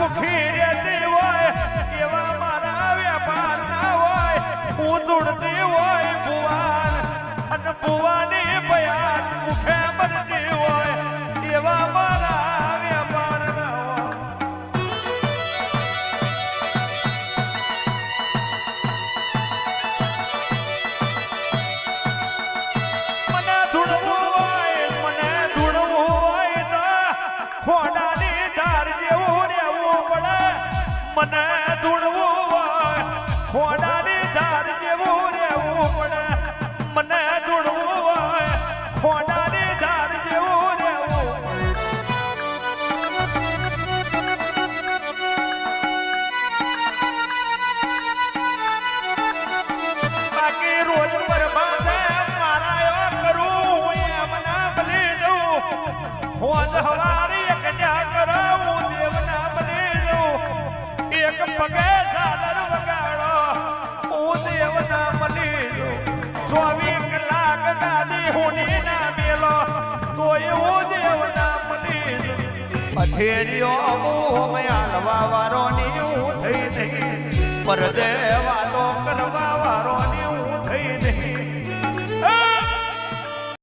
સુખી રહેતી હોય એવા મારા વેપાર ના હોય હું ધૂળતી હોય ભુવાન અને ભુવાની બયાન મુખે બનતી હોય એવા મારા વેપાર ના હોય મને ધૂળવું હોય તો ખોડાની ધાર જેવું રહેવું પડે મને ધૂળવું હોય ખોડાની ધાર જેવું રહેવું પડે મને ધૂળવું હોય ખોડાની ધાર જેવું રહેવું બાકી રોજ બરબાદ મારા એવા કરું એમ ના બની દઉં હોદ હવારી એક ન્યા કરાવું દેવના બની દઉં એક પગે ઝાલર વગાડો હું દેવના બની દઉં 24 કલાક ગાદી હુની ના મેલો તોય હું દેવના બની દઉં અથેરિયો હું હાલવા વાળો ની હું થઈ નહીં પર દેવા તો કરવા